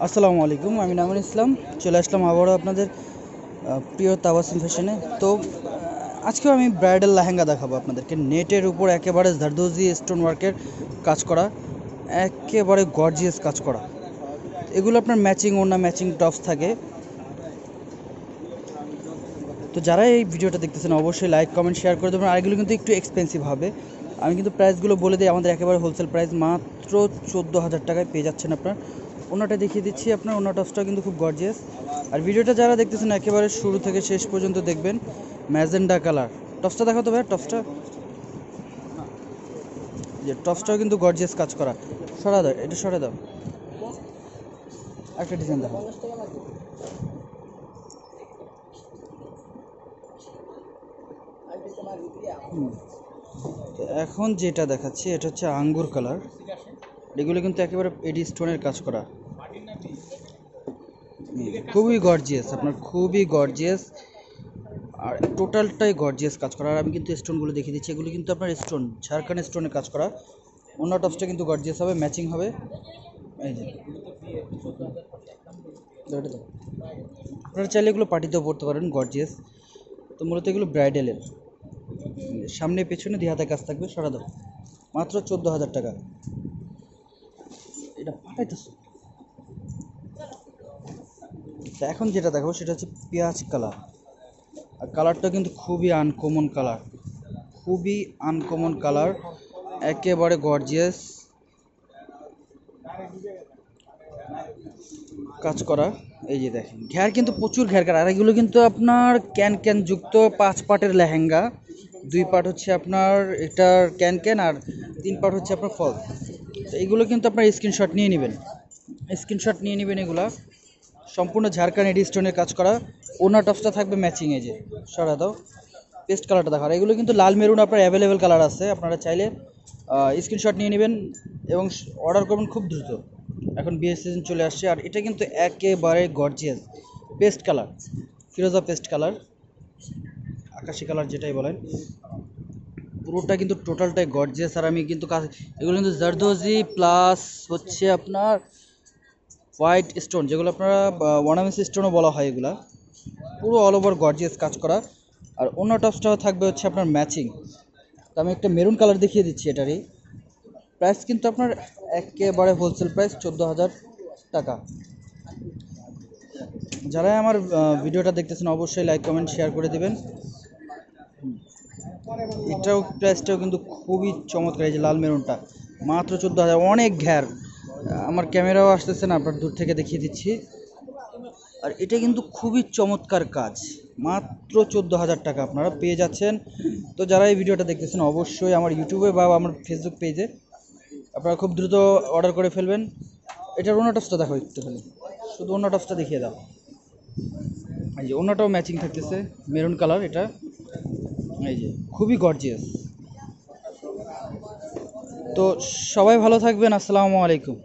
আসসালামু আলাইকুম, আমি নামুল ইসলাম। চলে আসলাম আবারও আপনাদের প্রিয় তাবাসসুম ফ্যাশনে। তো আজকেও আমি ব্রাইডাল লেহেঙ্গা দেখাবো আপনাদেরকে। নেটের উপর একেবারে জারদোজি স্টোন ওয়ার্কের কাজ করা, একেবারে গর্জিয়াস কাজ করা। এগুলো আপনার ম্যাচিং ওড়না, ম্যাচিং টপস থাকে। তো যারা এই ভিডিওটা দেখতেছেন অবশ্যই লাইক, কমেন্ট, শেয়ার করে দেবেন। আর এগুলো কিন্তু একটু এক্সপেন্সিভ হবে। আমি কিন্তু প্রাইসগুলো বলে দিই, আমাদের একেবারে হোলসেল প্রাইস মাত্র 14,000 টাকায় পেয়ে যাচ্ছেন আপনার। ওনাটা দেখিয়ে দিচ্ছি আপনার, ওনা টপসটা কিন্তু খুব গর্জিয়াস। আর ভিডিওটা যারা দেখতেছেন একেবারে শুরু থেকে শেষ পর্যন্ত দেখবেন। ম্যাজেন্ডা কালার টপসটা দেখো তো ভাই, টপসটা যে টপসটাও কিন্তু গর্জিয়াস কাজ করা। সরা দাও, এটা সরে দাও, একটা ডিজাইন দেখো। এখন যেটা দেখাচ্ছি এটা হচ্ছে আঙ্গুর কালার। এগুলো কিন্তু একেবারে এডি স্টোনের কাজ করা, খুবই গর্জিয়াস, আপনার খুবই গর্জিয়াস। আর টোটালটাই গর্জিয়াস কাজ করা। আর আমি কিন্তু স্টোনগুলো দেখিয়ে দিচ্ছি, এগুলো কিন্তু আপনার স্টোন, ঝাড়খান্ড স্টোনের কাজ করা। অন্য টপসটা কিন্তু গর্জিয়াস হবে, ম্যাচিং হবে। এই যে আপনারা চাইলে এগুলো পার্টিতেও পড়তে পারেন, গর্জিয়াস। তো মূলত এগুলো ব্রাইডালের, সামনে পেছনে দুই হাতে কাজ থাকবে। সরা দাও, মাত্র 14,000 টাকা। এটা ফাটাইতেছে। তো এখন যেটা দেখো সেটা হচ্ছে পেঁয়াজ কালার। আর কালারটা কিন্তু খুবই আনকমন কালার, খুবই আনকমন কালার, একেবারে গর্জিয়াস কাজ করা। এই যে দেখেন, ঘের কিন্তু প্রচুর ঘের। আর এগুলো কিন্তু আপনার ক্যান ক্যান যুক্ত 5 পার্টের লেহেঙ্গা। 2 পার্ট হচ্ছে আপনার এটার ক্যান ক্যান, আর 3 পার্ট হচ্ছে আপনার ফল। তো এগুলো কিন্তু আপনার স্ক্রিনশট নিয়ে নেবেন, স্ক্রিনশট নিয়ে নেবেন। এগুলা সম্পূর্ণ ঝাড়খান্ড এডি স্টোনের কাজ করা। ওনার টপসটা থাকবে ম্যাচিং। এই যে সরা দাও, পেস্ট কালারটা দেখো। আর এগুলো কিন্তু লাল মেরুন আপনার অ্যাভেলেবেল কালার আছে, আপনারা চাইলে স্ক্রিনশট নিয়ে নেবেন এবং অর্ডার করবেন খুব দ্রুত। এখন বিয়ের সিজন চলে আসছে। আর এটা কিন্তু একেবারে গর্জিয়াস পেস্ট কালার, ফিরোজা পেস্ট কালার, আকাশি কালার যেটাই বলেন, পুরোটা কিন্তু টোটালটাই গর্জিয়াস। আর আমি কিন্তু এগুলো কিন্তু জারদোজি প্লাস হচ্ছে আপনার হোয়াইট স্টোন, যেগুলো আপনারা ওয়ানামিস স্টোনও বলা হয়। এগুলা পুরো অল ওভার গর্জিয়াস কাজ করা। আর অন্য টপসটাও থাকবে হচ্ছে আপনার ম্যাচিং। তো আমি একটা মেরুন কালার দেখিয়ে দিচ্ছি। এটারই প্রাইস কিন্তু আপনার একেবারে হোলসেল প্রাইস 14,000 টাকা। যারা আমার ভিডিওটা দেখতেছেন অবশ্যই লাইক, কমেন্ট, শেয়ার করে দেবেন। এটাও প্রাইসটাও কিন্তু খুবই চমৎকার। এই যে লাল মেরুনটা মাত্র 14,000, অনেক ঘ্যার। আমার ক্যামেরাও আসতেছে না, আপনার দূর থেকে দেখিয়ে দিচ্ছি। আর এটা কিন্তু খুবই চমৎকার কাজ, মাত্র 14,000 টাকা আপনারা পেয়ে যাচ্ছেন। তো যারা এই ভিডিওটা দেখতেছেন অবশ্যই আমার ইউটিউবে বা আমার ফেসবুক পেজে আপনারা খুব দ্রুত অর্ডার করে ফেলবেন। এটার ওনা টপসটা দেখো একটু খালি, শুধু ওনা টপসটা দেখিয়ে দাও। এই যে ওনাটাও ম্যাচিং থাকতেছে, মেরুন কালার এটা। এই যে খুবই গর্জিয়াস। তো সবাই ভালো থাকবেন, আসসালামু আলাইকুম।